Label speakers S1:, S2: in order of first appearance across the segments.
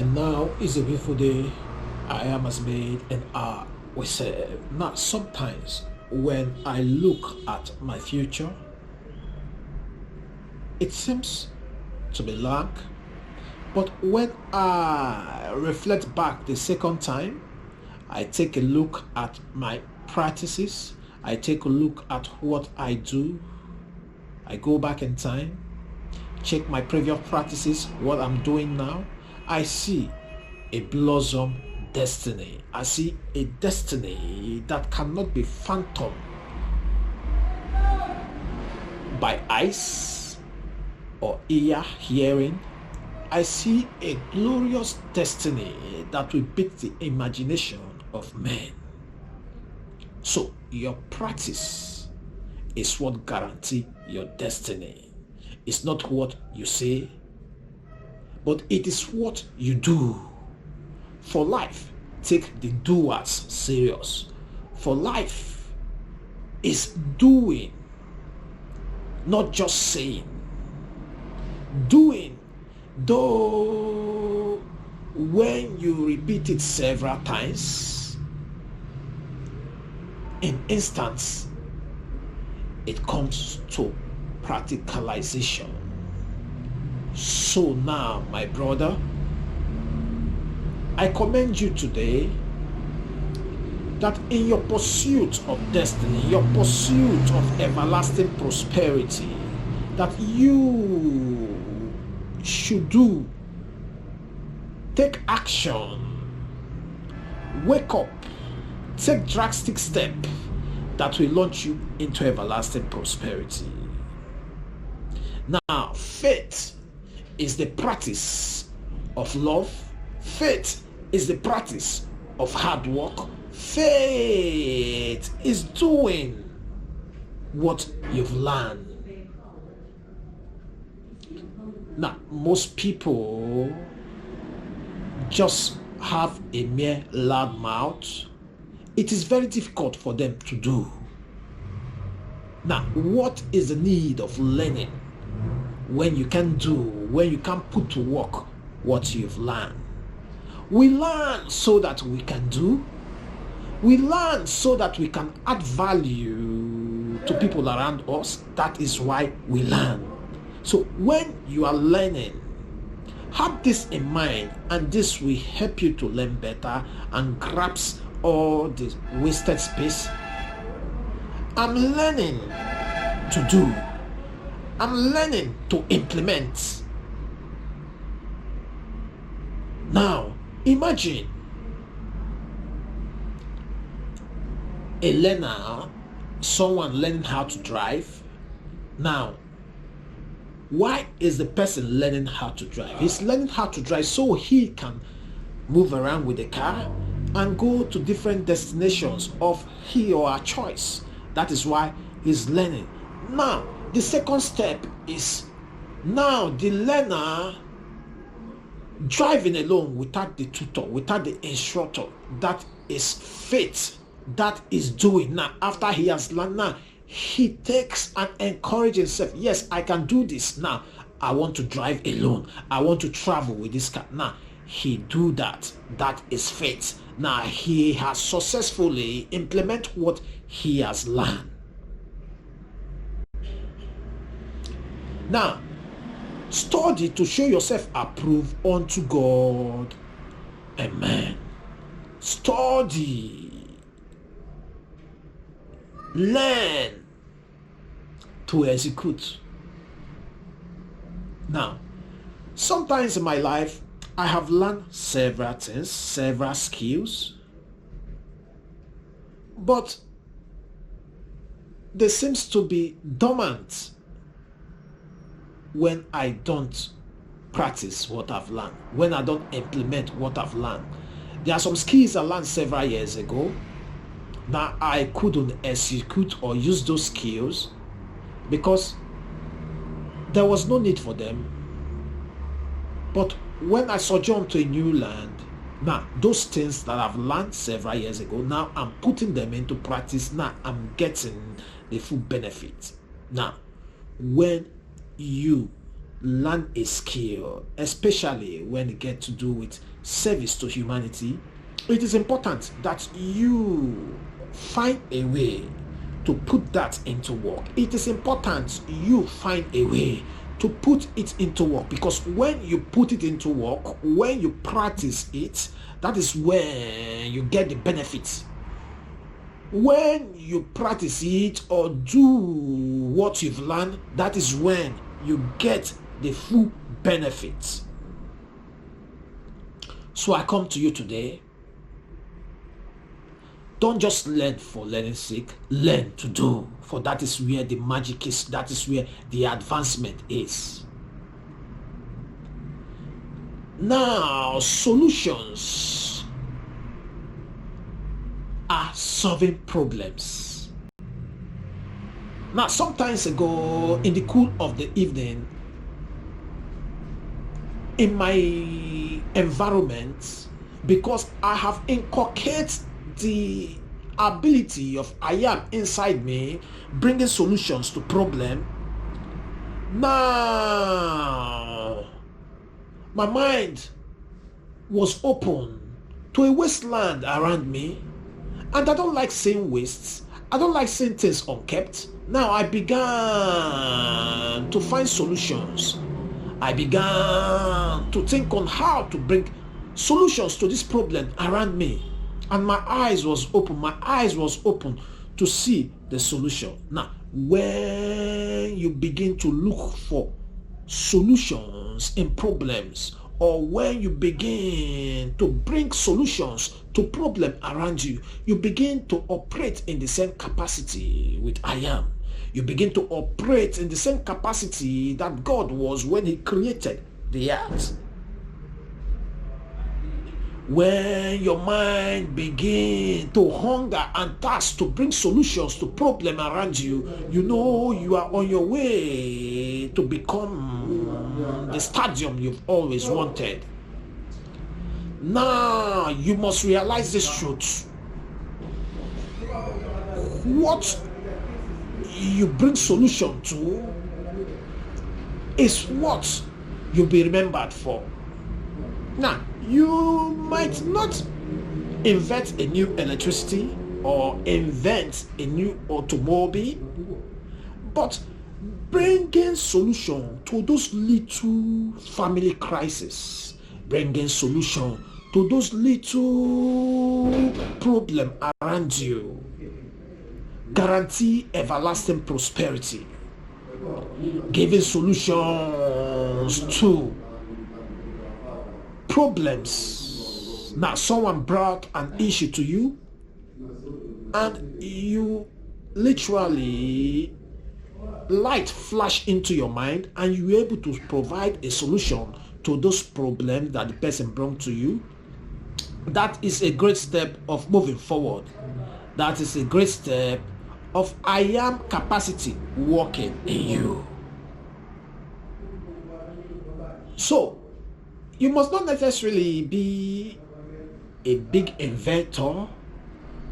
S1: And now is a beautiful day. I am as made and are we say. Now sometimes when I look at my future, it seems to be blank. But when I reflect back the second time, I take a look at my practices, I take a look at what I do, I go back in time, check my previous practices, what I'm doing now. I see a blossom destiny. I see a destiny that cannot be phantom by eyes or ear hearing. I see a glorious destiny that will beat the imagination of men. So your practice is what guarantees your destiny. It's not what you say, but it is what you do. For life, take the doers serious. For life is doing, not just saying. Doing, though when you repeat it several times, in instance, it comes to practicalization. So now, my brother, I commend you today that in your pursuit of destiny, your pursuit of everlasting prosperity, that you should do, take action, wake up, take drastic step that will launch you into everlasting prosperity. Now, faith is the practice of love. Faith is the practice of hard work. Faith is doing what you've learned. Now, most people just have a mere loud mouth. It is very difficult for them to do. Now, what is the need of learning when you can do, when you can put to work what you've learned? We learn so that we can do. We learn so that we can add value to people around us. That is why we learn. So when you are learning, have this in mind, and this will help you to learn better and grasp all the wasted space. I'm learning to do. I'm learning to implement. Now, imagine a learner, someone learning how to drive. Now, why is the person learning how to drive? He's learning how to drive so he can move around with the car and go to different destinations of he or her choice. That is why he's learning. Now, the second step is now the learner driving alone without the tutor, without the instructor. That is faith. That is doing. Now, after he has learned, now he takes and encourages himself. Yes, I can do this. Now, I want to drive alone. I want to travel with this car. Now, he do that. That is faith. Now, he has successfully implemented what he has learned. Now, study to show yourself approved unto God. Amen. Study. Learn to execute. Now, sometimes in my life, I have learned several things, several skills, but they seems to be dormant when I don't practice what I've learned, when I don't implement what I've learned. There are some skills I learned several years ago. Now I couldn't execute or use those skills because there was no need for them. But when I sojourn to a new land, now those things that I've learned several years ago, now I'm putting them into practice. Now I'm getting the full benefit. Now, when you learn a skill, especially when it gets to do with service to humanity, it is important that you find a way to put that into work. It is important you find a way to put it into work, because when you put it into work, when you practice it, that is when you get the benefits. When you practice it or do what you've learned, that is when you get the full benefits. So I come to you today. Don't just learn for learning's sake. Learn to do, for that is where the magic is. That is where the advancement is. Now, solutions are solving problems. Now, sometimes ago, in the cool of the evening, in my environment, because I have inculcated the ability of I am inside me, bringing solutions to problem. Now, my mind was open to a wasteland around me, and I don't like seeing wastes. I don't like seeing things unkept. Now I began to find solutions. I began to think on how to bring solutions to this problem around me. And my eyes was open. My eyes was open to see the solution. Now, when you begin to look for solutions in problems, or when you begin to bring solutions to problem around you, you begin to operate in the same capacity with I am. You begin to operate in the same capacity that God was when he created the earth. When your mind begins to hunger and thirst to bring solutions to problem around you, you know you are on your way to become the stadium you've always wanted. Now you must realize this truth. What you bring solution to is what you'll be remembered for. Now, you might not invent a new electricity or invent a new automobile, but bringing solution to those little family crises, bringing solution to those little problems around you, guarantee everlasting prosperity. Giving solutions to problems. Now, someone brought an issue to you, and you literally light flash into your mind, and you were able to provide a solution to those problems that the person brought to you. That is a great step of moving forward. That is a great step of I am capacity working in you. So, you must not necessarily be a big inventor,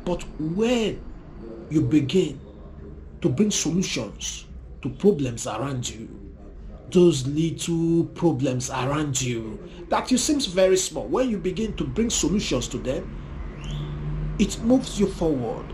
S1: but when you begin to bring solutions to problems around you, those little problems around you that you seems very small, when you begin to bring solutions to them, it moves you forward.